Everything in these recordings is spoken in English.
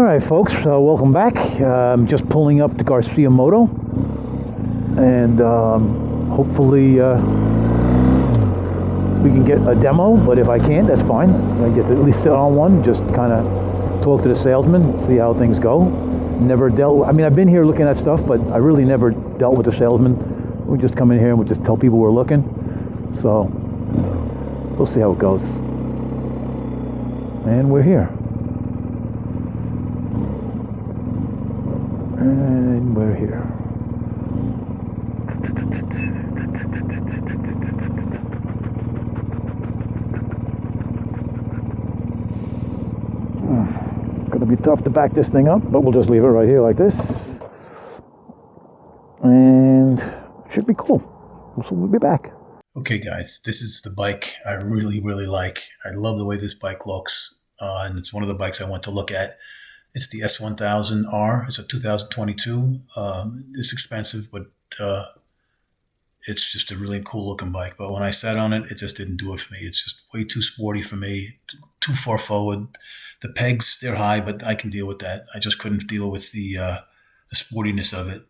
All right, folks, welcome back. I'm just pulling up to Garcia Moto, and hopefully we can get a demo, but if I can't, that's fine. I get to at least sit on one, just kind of talk to the salesman, see how things go. Never dealt, I mean, I've been here looking at stuff, but I really never dealt with the salesman. We just come in here and we just tell people we're looking. So we'll see how it goes. And we're here. And we're here. Gonna be tough to back this thing up, but we'll just leave it right here like this. And it should be cool. So we'll be back. Okay, guys, this is the bike I really, really like. I love the way this bike looks, and it's one of the bikes I went to look at. It's the S1000R. It's a 2022. It's expensive, but it's just a really cool looking bike. But when I sat on it, it just didn't do it for me. It's just way too sporty for me, too far forward. The pegs, they're high, but I can deal with that. I just couldn't deal with the sportiness of it.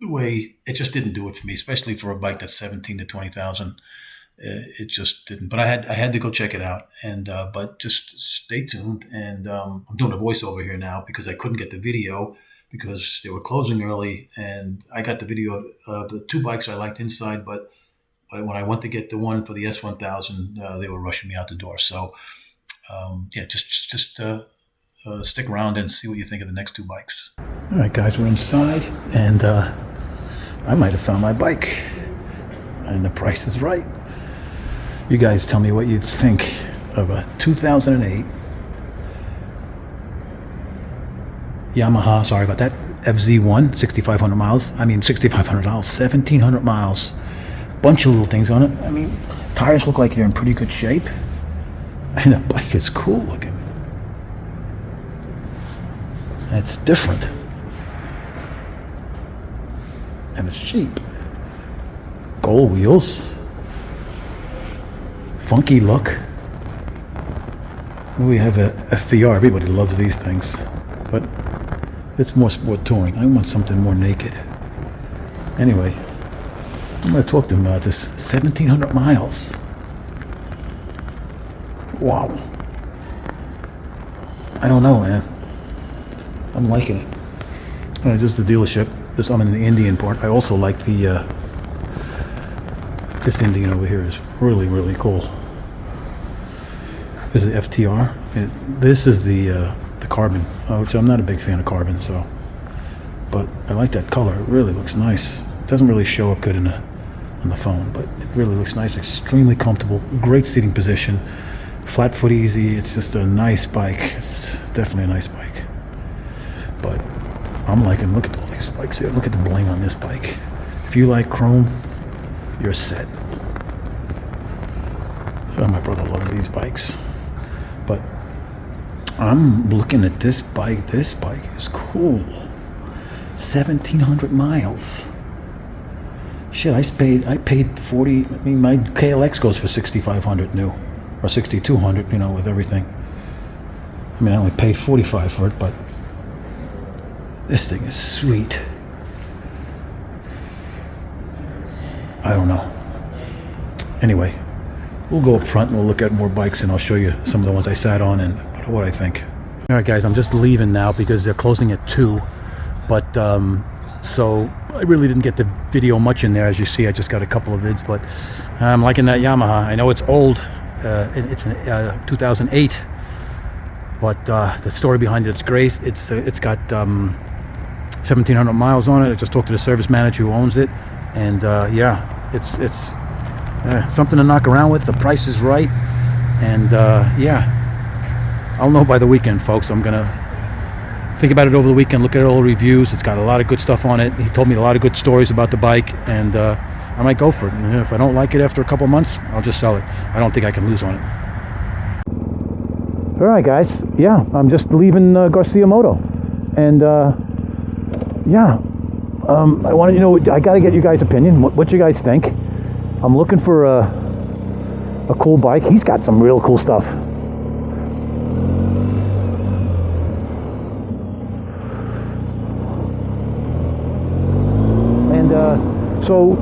The way it just didn't do it for me, especially for a bike that's 17 to 20,000. It just didn't. But I had to go check it out, and but just stay tuned. And I'm doing a voiceover here now because I couldn't get the video because they were closing early, and I got the video of the two bikes I liked inside, but when I went to get the one for the S1000, they were rushing me out the door. So yeah, just stick around and see what you think of the next two bikes. All right, guys, we're inside, and I might have found my bike, and the price is right. You guys tell me what you think of a 2008 Yamaha, sorry about that, FZ1, 6,500 miles. I mean, $6,500, 1,700 miles. Bunch of little things on it. I mean, tires look like they're in pretty good shape. And the bike is cool looking. It's different. And it's cheap. Gold wheels. Funky look. We have a FVR. Everybody loves these things. But it's more sport touring. I want something more naked. Anyway, I'm going to talk to him about this. 1,700 miles. Wow. I don't know, man. I'm liking it. All right, this is the dealership. I'm in the Indian part. I also like the this Indian over here is really, really cool. This is the FTR. This is the carbon, which I'm not a big fan of carbon, so. But I like that color. It really looks nice. It doesn't really show up good on the phone, but it really looks nice. Extremely comfortable. Great seating position. Flat foot easy. It's just a nice bike. It's definitely a nice bike. But I'm liking, look at all these bikes here. Look at the bling on this bike. If you like chrome, you're set. Oh, my brother loves these bikes. But I'm looking at this bike. This bike is cool. 1,700 miles. Shit, I paid 40. I mean, my KLX goes for 6,500 new. Or 6,200, you know, with everything. I mean, I only paid 45 for it, but this thing is sweet. I don't know. Anyway, we'll go up front and we'll look at more bikes, and I'll show you some of the ones I sat on and what I think. All right, guys, I'm just leaving now because they're closing at 2. But so I really didn't get the video much in there. As you see, I just got a couple of vids, but I'm liking that Yamaha. I know it's old. It's a 2008, but the story behind it is great. It's got 1,700 miles on it. I just talked to the service manager who owns it, and yeah, it's something to knock around with. The price is right, and yeah, I'll know by the weekend, folks. I'm gonna think about it over the weekend, look at all the reviews. It's got a lot of good stuff on it. He told me a lot of good stories about the bike, and I might go for it. And if I don't like it after a couple months, I'll just sell it. I don't think I can lose on it. All right, guys. Yeah, I'm just leaving Garcia Moto, and yeah, I want to, you know, I got to get you guys' opinion. What you guys think? I'm looking for a cool bike. He's got some real cool stuff. So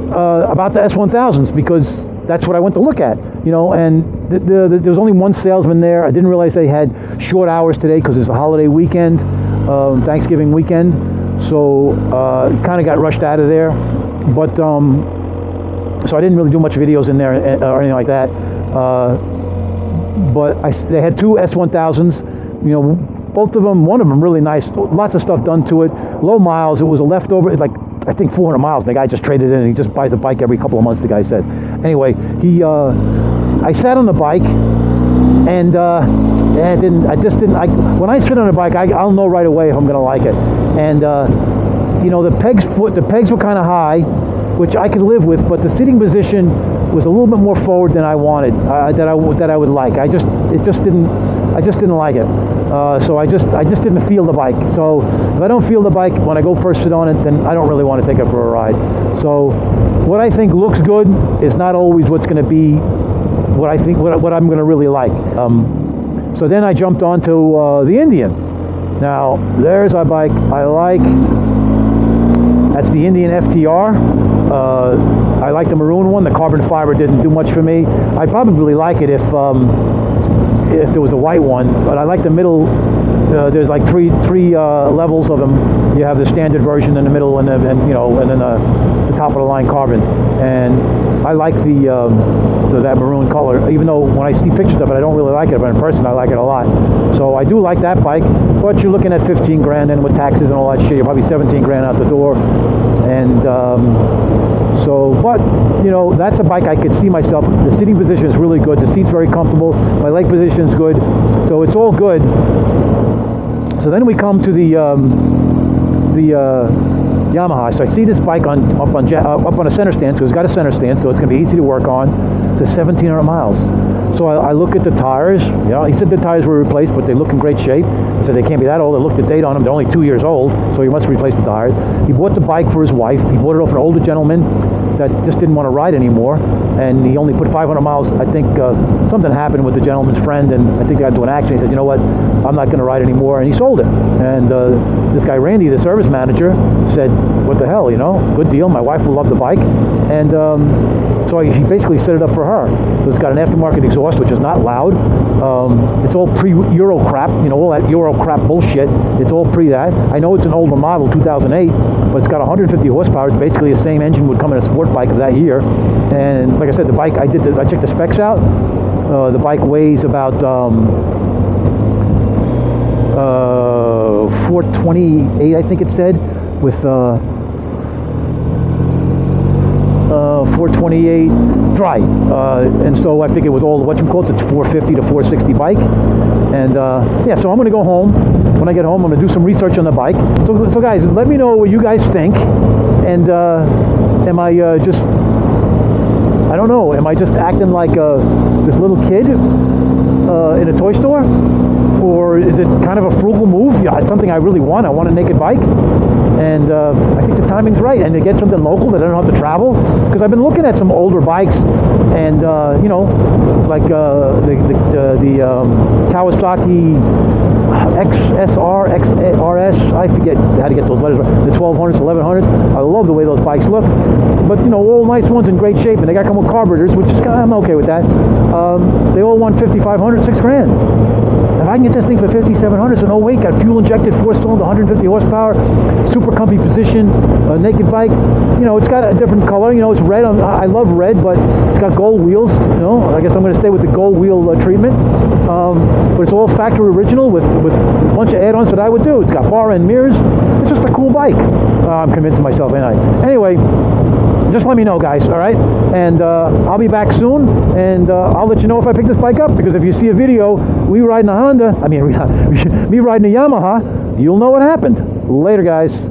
about the S1000s, because that's what I went to look at, you know, and there was only one salesman there. I didn't realize they had short hours today because it's a holiday weekend, Thanksgiving weekend. So kind of got rushed out of there. But so I didn't really do much videos in there or anything like that. But they had two S1000s, you know, both of them, one of them really nice, lots of stuff done to it, low miles. It was a leftover, it's like, I think 400 miles. The guy just traded in and he just buys a bike every couple of months, the guy says. Anyway, I sat on the bike and when I sit on a bike, I'll know right away if I'm gonna like it. And you know, the pegs were kind of high, which I could live with, but the seating position was a little bit more forward than I wanted, that I would like. I just didn't like it. So I just didn't feel the bike. So if I don't feel the bike when I go first sit on it, then I don't really want to take it for a ride. So what I think looks good is not always what's going to be what I think what I'm going to really like. So then I jumped onto the Indian. Now there's a bike I like. That's the Indian FTR. I like the maroon one. The carbon fiber didn't do much for me. I'd probably like it if there was a white one, but I like the middle. There's like three levels of them. You have the standard version in the middle, and then the top of the line carbon. And I like that maroon color. Even though when I see pictures of it, I don't really like it, but in person I like it a lot. So I do like that bike. But you're looking at 15 grand, and with taxes and all that shit, you're probably 17 grand out the door. And but you know, that's a bike I could see myself. The seating position is really good. The seat's very comfortable. My leg position is good. So it's all good. So then we come to the Yamaha. So I see this bike up on a center stand, because it's got a center stand, so it's going to be easy to work on. It's 1,700 miles. So I look at the tires. You know, he said the tires were replaced, but they look in great shape. He said they can't be that old. I looked at the date on them. They're only 2 years old, so he must replace the tires. He bought the bike for his wife. He bought it off an older gentleman that just didn't want to ride anymore, and he only put 500 miles. I think something happened with the gentleman's friend, and I think they got into an accident. He said, you know what, I'm not going to ride anymore, and he sold it. And this guy Randy, the service manager, said, what the hell, you know, good deal. My wife will love the bike. And so he basically set it up for her. So it's got an aftermarket exhaust, which is not loud. It's all pre-Euro crap, you know, all that Euro crap bullshit. It's all pre that. I know it's an older model, 2008, but it's got 150 horsepower. It's basically the same engine would come in a sport bike of that year. And like I said, the bike, I checked the specs out. The bike weighs about 428, I think it said, with 428 dry, and so I figured with all the whatchamacalls, it's 450 to 460 bike. And yeah, so I'm going to go home. When I get home, I'm going to do some research on the bike. So guys, let me know what you guys think. And am I just, I don't know, am I just acting like this little kid in a toy store? Or is it kind of a frugal move? Yeah, it's something I really want. I want a naked bike. And I think the timing's right. And to get something local that I don't have to travel. Because I've been looking at some older bikes. And, you know, like the Kawasaki XSR, XRS, I forget how to get those letters right. The 1200s, 1100s. I love the way those bikes look. But, you know, all nice ones in great shape. And they got to come with carburetors, which is kind of, I'm okay with that. They all want 5,500, 6 grand. If I can get this thing for 5,700, so no weight, got fuel injected, 4-cylinder, 150 horsepower, super comfy position, a naked bike. You know, it's got a different color. You know, it's red. I love red, but it's got gold wheels. You know, I guess I'm going to stay with the gold wheel treatment. But it's all factory original with a bunch of add-ons that I would do. It's got bar end mirrors. It's just a cool bike. I'm convincing myself, ain't I? Anyway, just let me know, guys, all right? And I'll be back soon, and I'll let you know if I pick this bike up, because if you see a video, me riding a Yamaha, you'll know what happened. Later, guys.